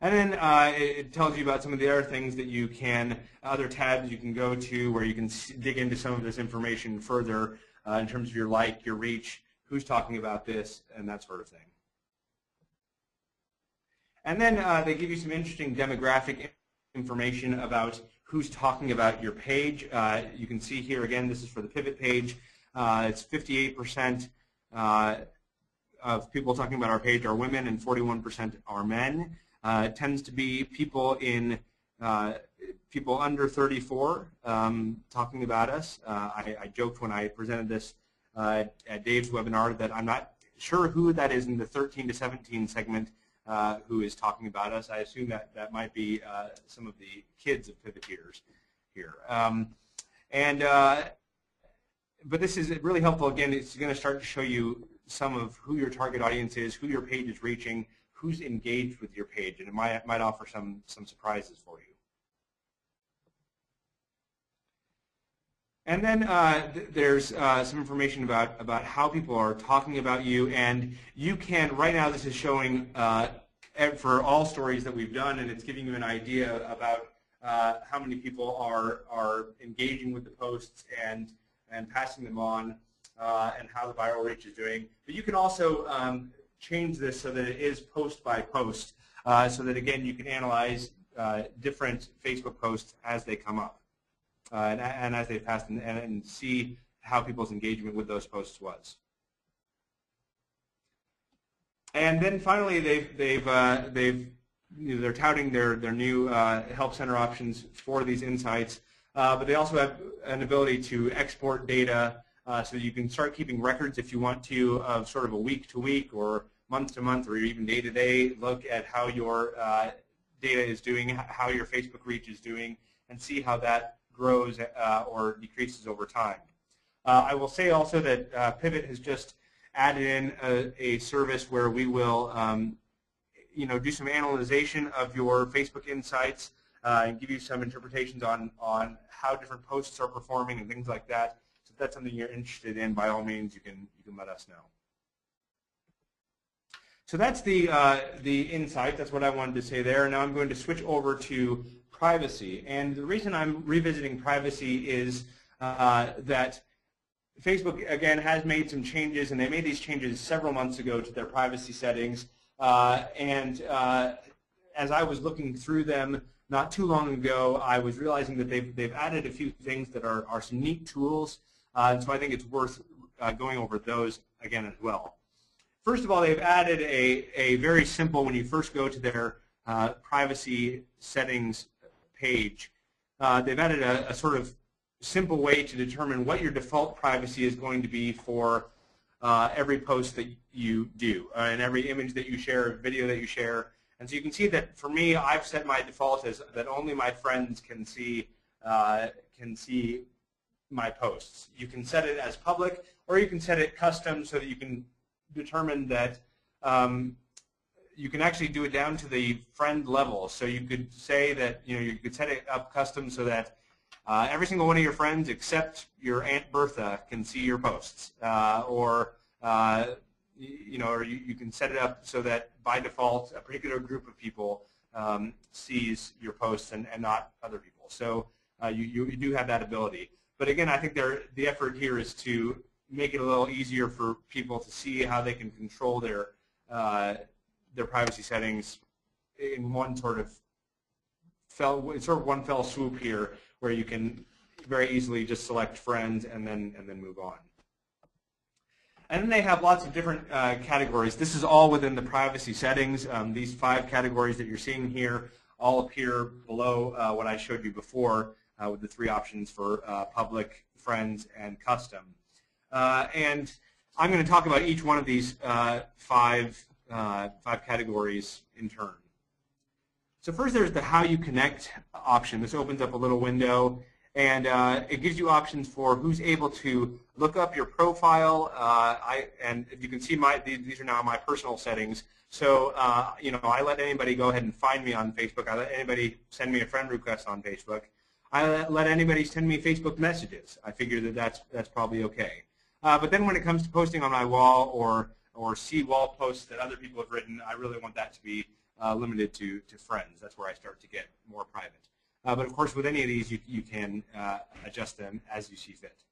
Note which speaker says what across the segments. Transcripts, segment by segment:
Speaker 1: And then it tells you about some of the other things that you can, other tabs you can go to where you can dig into some of this information further in terms of your like, your reach, who's talking about this, and that sort of thing. And then they give you some interesting demographic information about who's talking about your page. You can see here, again, this is for the Pivot page. It's 58% of people talking about our page are women and 41% are men. It tends to be people people under 34 talking about us. I joked when I presented this at Dave's webinar that I'm not sure who that is in the 13 to 17 segment who is talking about us. I assume that might be some of the kids of Pivoters here. But this is really helpful. Again, it's going to start to show you some of who your target audience is, who your page is reaching, who's engaged with your page, and it might offer some surprises for you. And then there's some information about how people are talking about you, and you can, right now this is showing for all stories that we've done, and it's giving you an idea about how many people are engaging with the posts and passing them on, and how the viral reach is doing. But you can also change this so that it is post by post, so that again you can analyze different Facebook posts as they come up. And as they passed, and see how people's engagement with those posts was. And then finally, they're touting their new help center options for these insights, but they also have an ability to export data, so you can start keeping records if you want to of sort of a week to week or month to month or even day to day look at how your data is doing, how your Facebook reach is doing, and see how that grows or decreases over time. I will say also that Pivot has just added in a service where we will do some analyzation of your Facebook insights and give you some interpretations on how different posts are performing and things like that. So if that's something you're interested in, by all means, you can let us know. So that's the insight. That's what I wanted to say there. Now I'm going to switch over to privacy. And the reason I'm revisiting privacy is that Facebook, again, has made some changes, and they made these changes several months ago to their privacy settings. As I was looking through them not too long ago, I was realizing that they've added a few things that are some neat tools, and so I think it's worth going over those again as well. First of all, they've added a very simple, when you first go to their privacy settings page, they've added a sort of simple way to determine what your default privacy is going to be for every post that you do, and every image that you share, video that you share. And so you can see that for me, I've set my default as that only my friends can see my posts. You can set it as public, or you can set it custom so that you can determine that you can actually do it down to the friend level. So you could say that you could set it up custom so that every single one of your friends except your Aunt Bertha can see your posts, or you can set it up so that by default a particular group of people sees your posts and not other people. So you do have that ability. But again, I think the effort here is to make it a little easier for people to see how they can control their privacy settings in one sort of one fell swoop here, where you can very easily just select friends and then move on. And then they have lots of different categories. This is all within the privacy settings. These 5 categories that you're seeing here all appear below what I showed you before with the 3 options for public, friends, and custom. And I'm going to talk about each one of these 5 categories in turn. So first there's the How You Connect option. This opens up a little window, and it gives you options for who's able to look up your profile. And you can see these are now my personal settings. So I let anybody go ahead and find me on Facebook. I let anybody send me a friend request on Facebook. I let anybody send me Facebook messages. I figure that that's probably okay. But then when it comes to posting on my wall or see wall posts that other people have written, I really want that to be limited to friends. That's where I start to get more private. But of course, with any of these, you can adjust them as you see fit.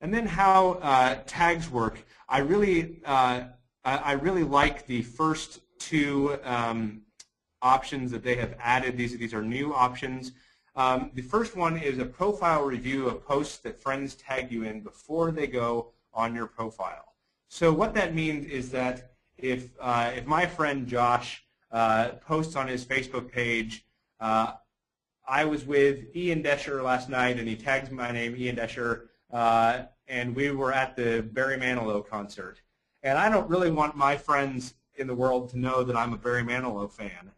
Speaker 1: And then how tags work. I really like the first two options that they have added. These are new options. The first one is a profile review of posts that friends tag you in before they go on your profile. So what that means is that if my friend Josh posts on his Facebook page, I was with Ian Desher last night, and he tags my name, Ian Desher, and we were at the Barry Manilow concert. And I don't really want my friends in the world to know that I'm a Barry Manilow fan.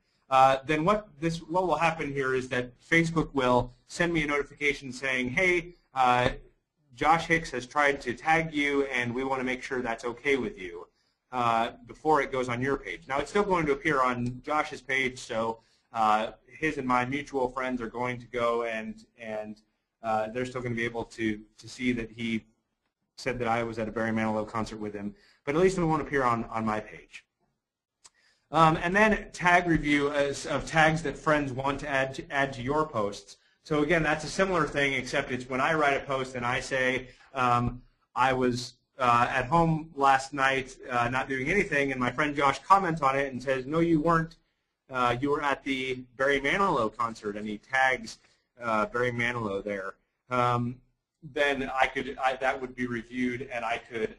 Speaker 1: Then what will happen here is that Facebook will send me a notification saying, hey, Josh Hicks has tried to tag you, and we want to make sure that's okay with you before it goes on your page. Now, it's still going to appear on Josh's page, so his and my mutual friends are going to go and they're still going to be able to see that he said that I was at a Barry Manilow concert with him, but at least it won't appear on my page. And then tag review of tags that friends want to add to your posts. So again, that's a similar thing, except it's when I write a post and I say, I was at home last night not doing anything, and my friend Josh comments on it and says, no, you weren't. You were at the Barry Manilow concert, and he tags Barry Manilow there. Then that would be reviewed, and I could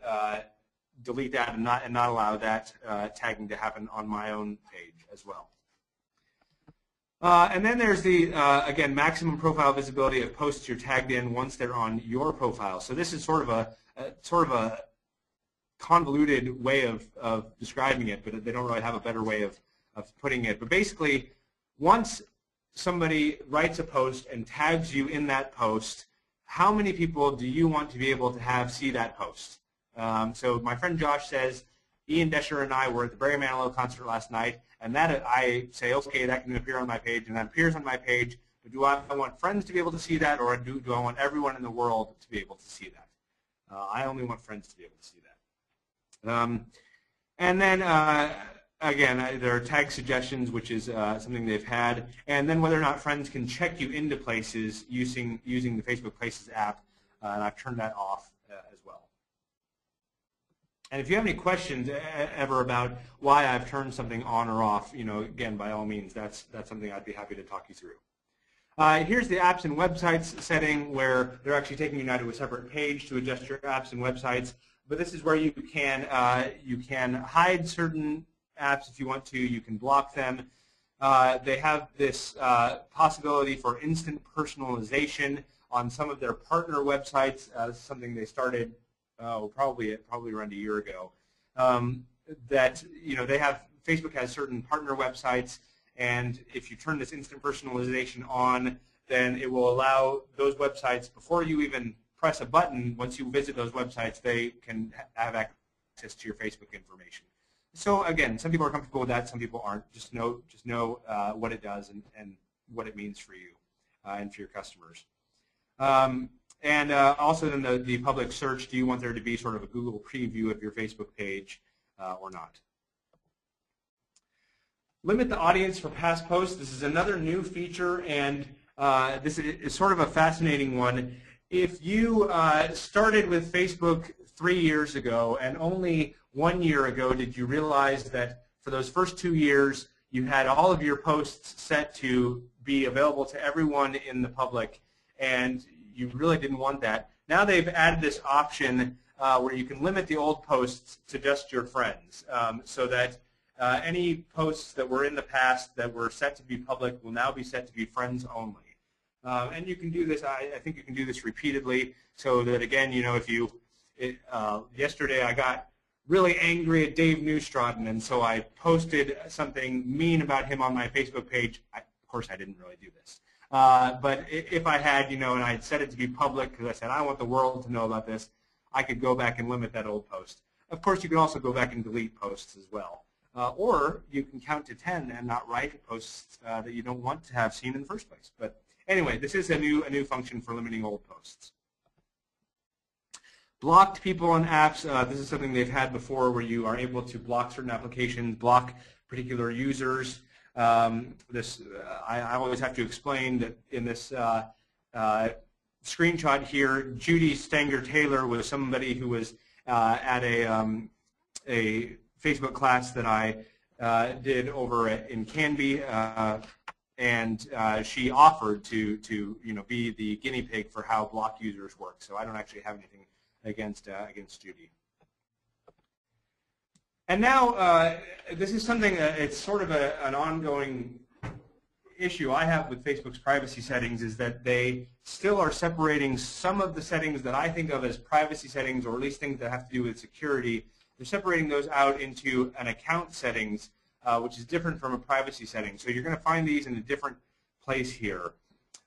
Speaker 1: delete that and not allow that tagging to happen on my own page as well. And then there's the, again, maximum profile visibility of posts you're tagged in once they're on your profile. So this is sort of a convoluted way of describing it, but they don't really have a better way of putting it. But basically, once somebody writes a post and tags you in that post, how many people do you want to be able to see that post? So my friend Josh says, Ian Desher and I were at the Barry Manilow concert last night, and that I say, okay, that can appear on my page, and that appears on my page, but do I want friends to be able to see that, or do I want everyone in the world to be able to see that? I only want friends to be able to see that. And then, again, there are tag suggestions, which is something they've had, and then whether or not friends can check you into places using the Facebook Places app, and I've turned that off as well. And if you have any questions ever about why I've turned something on or off, again, by all means, that's something I'd be happy to talk you through. Here's the apps and websites setting, where they're actually taking you now to a separate page to adjust your apps and websites. But this is where you can hide certain apps if you want to. You can block them. They have this possibility for instant personalization on some of their partner websites. This is something they started probably around a year ago. That Facebook has certain partner websites, and if you turn this instant personalization on, then it will allow those websites, before you even press a button, once you visit those websites, they can have access to your Facebook information. So again, some people are comfortable with that, some people aren't. Just know what it does and what it means for you and for your customers. And also then the public search, do you want there to be sort of a Google preview of your Facebook page or not? Limit the audience for past posts. This is another new feature, and this is sort of a fascinating one. If you started with Facebook 3 years ago, and only 1 year ago did you realize that for those first 2 years you had all of your posts set to be available to everyone in the public, and you really didn't want that. Now they've added this option where you can limit the old posts to just your friends, so that any posts that were in the past that were set to be public will now be set to be friends only. And you can do this, I think you can do this repeatedly, so that again, yesterday I got really angry at Dave Neustraten, and so I posted something mean about him on my Facebook page. Of course, I didn't really do this. But if I had, and I had set it to be public because I said I want the world to know about this, I could go back and limit that old post. Of course, you can also go back and delete posts as well. Or you can count to 10 and not write posts that you don't want to have seen in the first place. But anyway, this is a new function for limiting old posts. blocked people on apps. This is something they've had before where you are able to block certain applications, block particular users. I always have to explain that in this screenshot here, Judy Stanger-Taylor was somebody who was at a Facebook class that I did over in Canby, and she offered to be the guinea pig for how block users work. So I don't actually have anything against Judy. And now this is something it's sort of an ongoing issue I have with Facebook's privacy settings, is that they still are separating some of the settings that I think of as privacy settings, or at least things that have to do with security. They're separating those out into an account settings, which is different from a privacy setting. So you're going to find these in a different place here.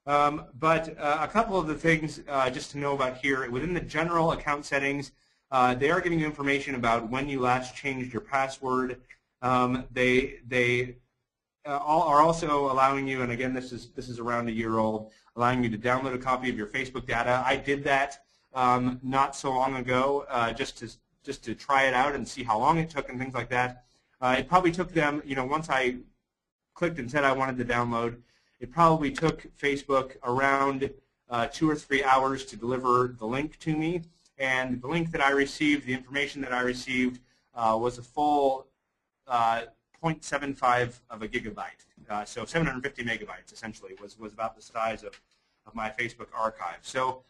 Speaker 1: But a couple of the things just to know about here, within the general account settings, they are giving you information about when you last changed your password. They are also allowing you, and again, this is around a year old, allowing you to download a copy of your Facebook data. I did that not so long ago, just to try it out and see how long it took and things like that. It probably took them, once I clicked and said I wanted to download, it probably took Facebook around 2 or 3 hours to deliver the link to me. And the link that I received, the information that I received, was a full 0.75 of a gigabyte. So 750 megabytes, essentially, was about the size of my Facebook archive. So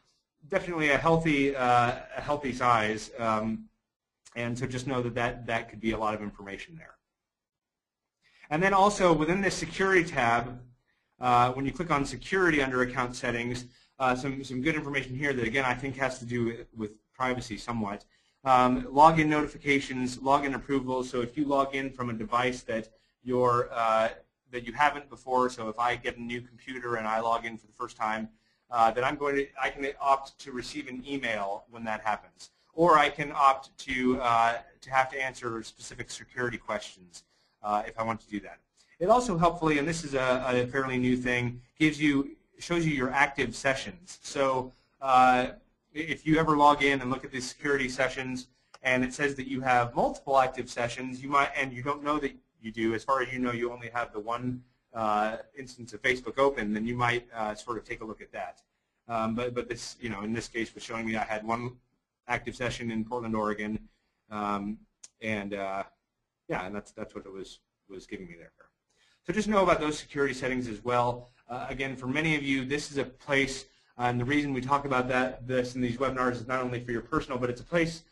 Speaker 1: definitely a healthy size. And so just know that could be a lot of information there. And then also within this security tab, when you click on security under account settings, some good information here that again I think has to do with privacy somewhat. Login notifications, login approvals. So if you log in from a device that you haven't before, so if I get a new computer and I log in for the first time, then I can opt to receive an email when that happens. Or I can opt to have to answer specific security questions if I want to do that. It also helpfully, and this is a fairly new thing, shows you your active sessions. So if you ever log in and look at the security sessions and it says that you have multiple active sessions, and you don't know that you do, as far as you know you only have the one instance of Facebook open, then you might sort of take a look at that. But this, in this case was showing me I had one active session in Portland, Oregon, and that's what it was giving me there. So just know about those security settings as well. Again, for many of you, this is a place, and the reason we talk about this in these webinars is not only for your personal, but it's a place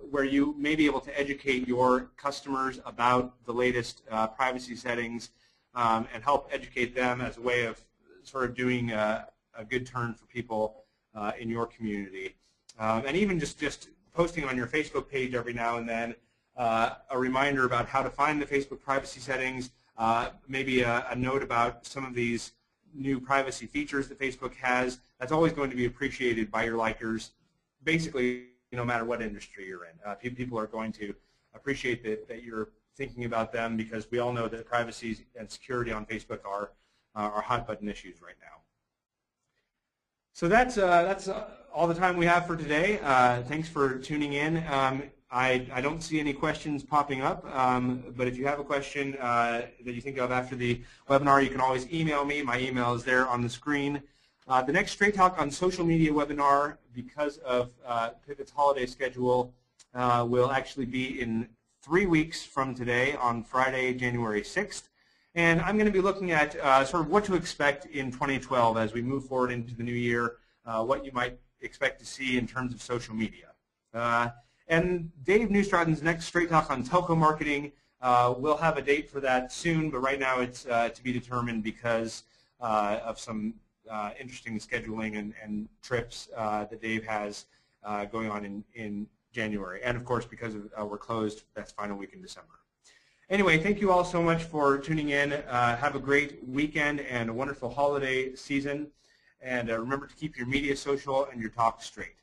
Speaker 1: where you may be able to educate your customers about the latest privacy settings and help educate them as a way of sort of doing a good turn for people in your community. And even just posting on your Facebook page every now and then a reminder about how to find the Facebook privacy settings, maybe a note about some of these new privacy features that Facebook has. That's always going to be appreciated by your likers, basically no matter what industry you're in. People are going to appreciate that you're thinking about them, because we all know that privacy and security on Facebook are hot button issues right now. So that's all the time we have for today. Thanks for tuning in. I don't see any questions popping up, but if you have a question that you think of after the webinar, you can always email me. My email is there on the screen. The next Straight Talk on Social Media webinar, because of Pivot's holiday schedule, will actually be in 3 weeks from today on Friday, January 6th. And I'm going to be looking at sort of what to expect in 2012 as we move forward into the new year, what you might expect to see in terms of social media. And Dave Neustraten's next Straight Talk on telco marketing, we'll have a date for that soon, but right now it's to be determined because of some interesting scheduling and trips that Dave has going on in January. And of course, because we're closed that final week in December. Anyway, thank you all so much for tuning in. Have a great weekend and a wonderful holiday season. And remember to keep your media social and your talk straight.